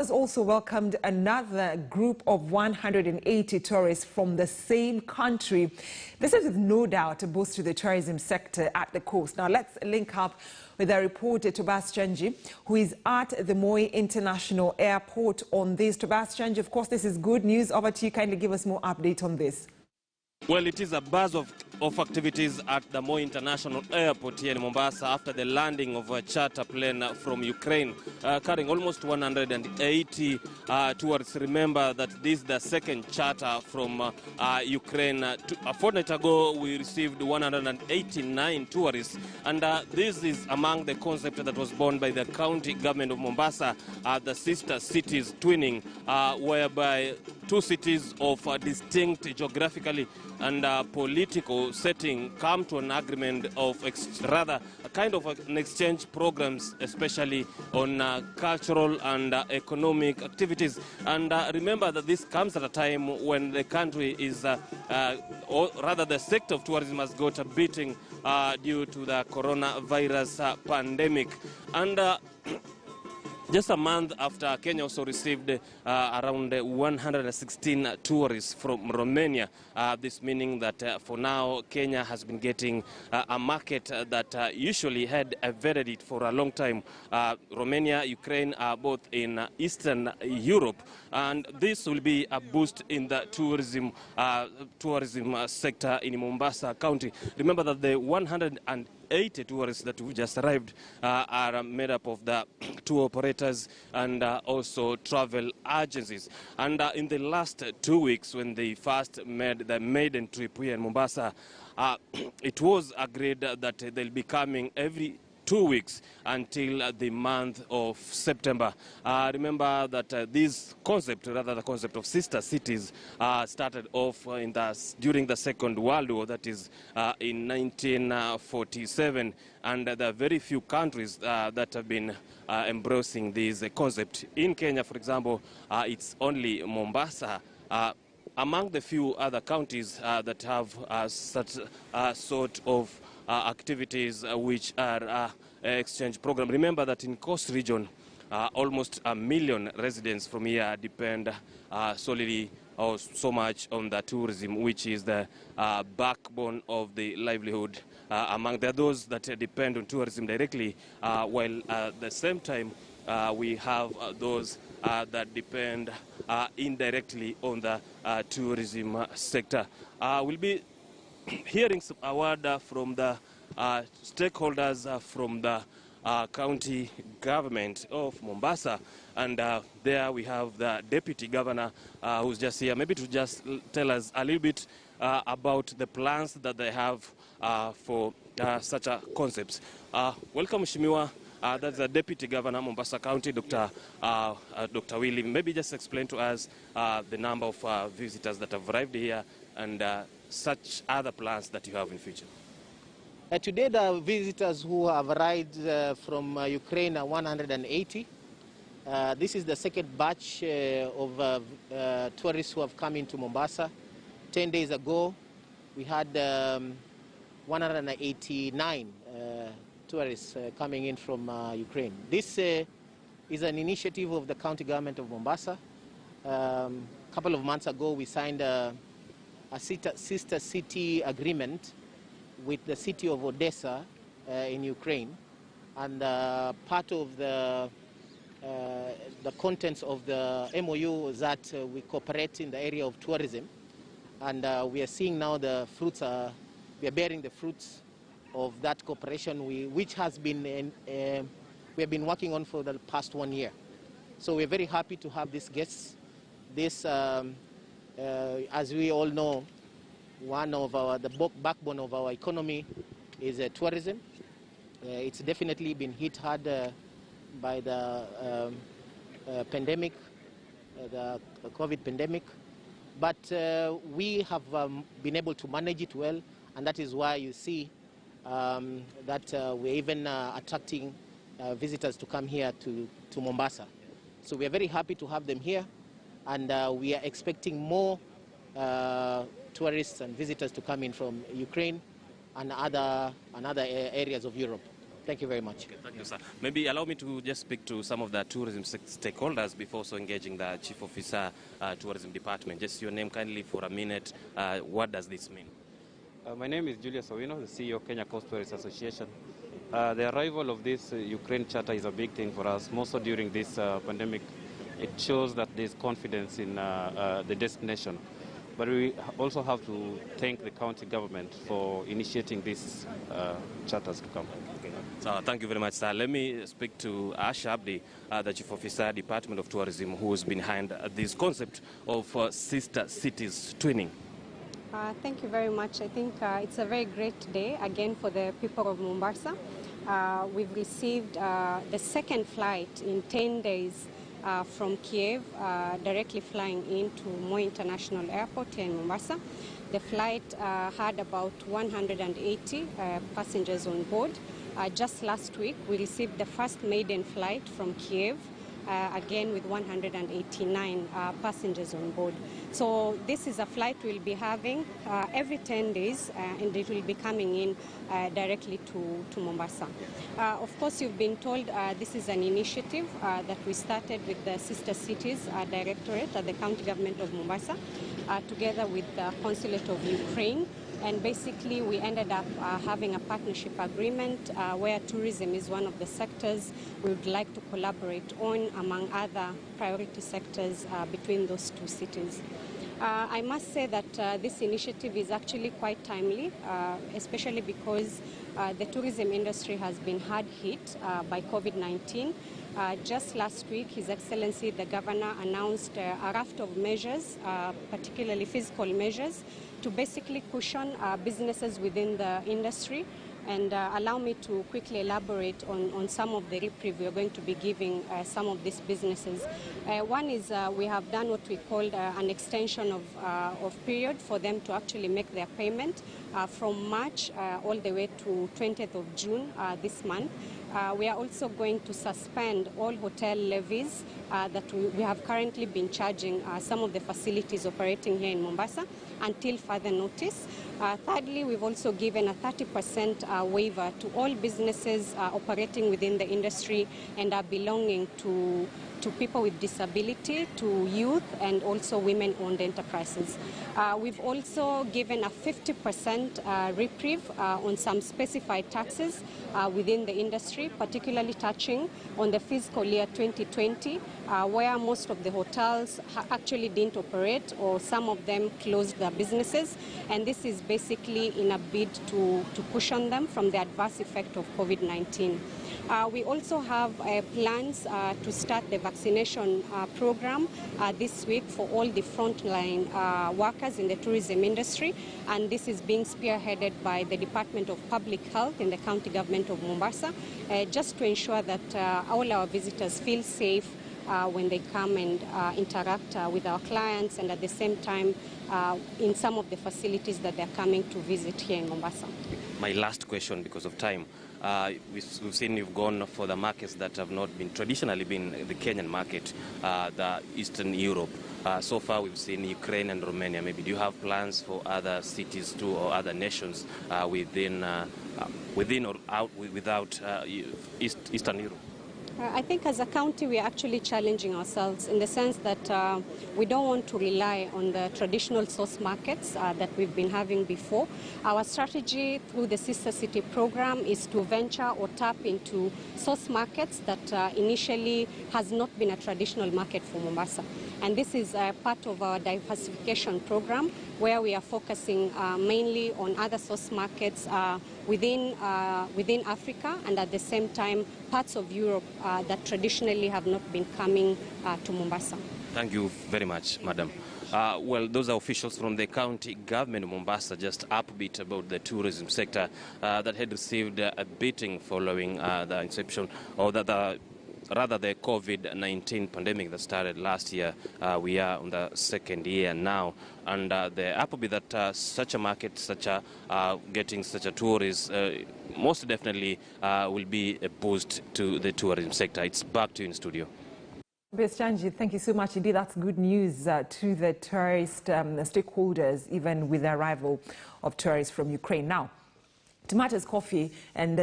Has also welcomed another group of 180 tourists from the same country. This is no doubt a boost to the tourism sector at the coast. Now let's link up with our reporter Tobias Chanji, who is at the Moi International Airport on this. Tobias Chanji, of course, this is good news. Over to you. Kindly give us more update on this. Well, it is a buzz of activities at the Moi International Airport here in Mombasa after the landing of a charter plane from Ukraine carrying almost 180 tourists. Remember that this is the second charter from Ukraine. A fortnight ago, we received 189 tourists, and this is among the concept that was born by the county government of Mombasa, the sister cities twinning, whereby two cities of distinct geographically and political setting come to an agreement of rather a kind of an exchange programs, especially on cultural and economic activities. And remember that this comes at a time when the country is, or rather the sector of tourism has got a beating due to the coronavirus pandemic. And just a month after, Kenya also received around 116 tourists from Romania. This meaning that for now, Kenya has been getting a market that usually had evaded it for a long time. Romania, Ukraine are both in Eastern Europe, and this will be a boost in the tourism sector in Mombasa County. Remember that the 180 tourists that we just arrived are made up of the tour operators and also travel agencies. And in the last 2 weeks, when they first made the maiden trip here in Mombasa, it was agreed that they'll be coming every 2 weeks until the month of September. Remember that this concept, rather the concept of sister cities, started off during the Second World War, that is in 1947, and there are very few countries that have been embracing this concept. In Kenya, for example, it's only Mombasa, among the few other counties that have such sort of activities which are exchange program. Remember that in Coast region, almost 1 million residents from here depend solely or so much on the tourism, which is the backbone of the livelihood. There are those that depend on tourism directly, while at the same time we have those that depend indirectly on the tourism sector. We'll be hearing a word from the stakeholders from the county government of Mombasa, and there we have the deputy governor who's just here, maybe to just tell us a little bit about the plans that they have for such a concepts. Welcome, Shimiwa. That's the Deputy Governor, Mombasa County, Dr. Willie. Maybe just explain to us the number of visitors that have arrived here and such other plans that you have in future. Today, the visitors who have arrived from Ukraine are 180. This is the second batch of tourists who have come into Mombasa. 10 days ago, we had 189 tourists coming in from Ukraine. This is an initiative of the county government of Mombasa. A couple of months ago, we signed a sister city agreement with the city of Odessa in Ukraine, and part of the contents of the MOU is that we cooperate in the area of tourism, and we are seeing now the fruits we are bearing the fruits of that cooperation, which has been we have been working on for the past 1 year. So we're very happy to have these guests. This, as we all know, one of the backbone of our economy is tourism. It's definitely been hit hard by the pandemic, the COVID pandemic. But we have been able to manage it well, and that is why you see that we're even attracting visitors to come here to Mombasa. So we are very happy to have them here, and we are expecting more tourists and visitors to come in from Ukraine and other areas of Europe. Thank you very much. Okay, thank you, sir. Maybe allow me to just speak to some of the tourism stakeholders before also engaging the Chief Officer, Tourism Department. Just your name kindly for a minute. What does this mean? My name is Julius Owino, the CEO of Kenya Coast Tourist Association. The arrival of this Ukraine charter is a big thing for us, more so during this pandemic. It shows that there's confidence in the destination. But we also have to thank the county government for initiating these charters to come. Okay. So thank you very much, sir. Let me speak to Ash Abdi, the Chief Officer, Department of Tourism, who is behind this concept of sister cities twinning. Thank you very much. I think it's a very great day again for the people of Mombasa. We've received the second flight in 10 days from Kiev, directly flying into Moi International Airport here in Mombasa. The flight had about 180 passengers on board. Just last week, we received the first maiden flight from Kiev, again with 189 passengers on board. So this is a flight we'll be having every 10 days, and it will be coming in directly to Mombasa. Of course, you've been told this is an initiative that we started with the Sister Cities Directorate at the County Government of Mombasa, together with the Consulate of Ukraine. And basically, we ended up having a partnership agreement where tourism is one of the sectors we would like to collaborate on, among other priority sectors between those two cities. I must say that this initiative is actually quite timely, especially because the tourism industry has been hard hit by COVID-19. Just last week, His Excellency the Governor announced a raft of measures, particularly fiscal measures, to basically cushion businesses within the industry. And allow me to quickly elaborate on some of the reprieve we are going to be giving some of these businesses. One is we have done what we called an extension of period for them to actually make their payment from March all the way to 20th of June this month. We are also going to suspend all hotel levies that we have currently been charging some of the facilities operating here in Mombasa until further notice. Thirdly, we've also given a 30% waiver to all businesses operating within the industry and are belonging to people with disability, to youth, and also women-owned enterprises. We've also given a 50% reprieve on some specified taxes within the industry, particularly touching on the fiscal year 2020, where most of the hotels actually didn't operate, or some of them closed their businesses. And this is basically in a bid to cushion them from the adverse effect of COVID-19. We also have plans to start the vaccination program this week for all the frontline workers in the tourism industry, and this is being spearheaded by the Department of Public Health in the County Government of Mombasa, just to ensure that all our visitors feel safe when they come and interact with our clients, and at the same time in some of the facilities that they're coming to visit here in Mombasa. My last question, because of time. We've seen you've gone for the markets that have not been traditionally been the Kenyan market, the Eastern Europe. So far we've seen Ukraine and Romania. Maybe do you have plans for other cities too, or other nations within or out without Eastern Europe? I think as a county we are actually challenging ourselves in the sense that we don't want to rely on the traditional source markets that we've been having before. Our strategy through the Sister City program is to venture or tap into source markets that initially has not been a traditional market for Mombasa. And this is part of our diversification program, where we are focusing mainly on other source markets within Africa, and at the same time parts of Europe that traditionally have not been coming to Mombasa. Thank you very much, Madam. Well, those are officials from the county government of Mombasa, just upbeat about the tourism sector that had received a beating following the inception, or rather the COVID-19 pandemic that started last year. We are on the second year now, and the upbeat that such a market, getting such a tourist, most definitely will be a boost to the tourism sector. It's back to you in studio. Chanji, thank you so much. Indeed, that's good news to the tourist stakeholders, even with the arrival of tourists from Ukraine. Now, tomatoes, coffee, and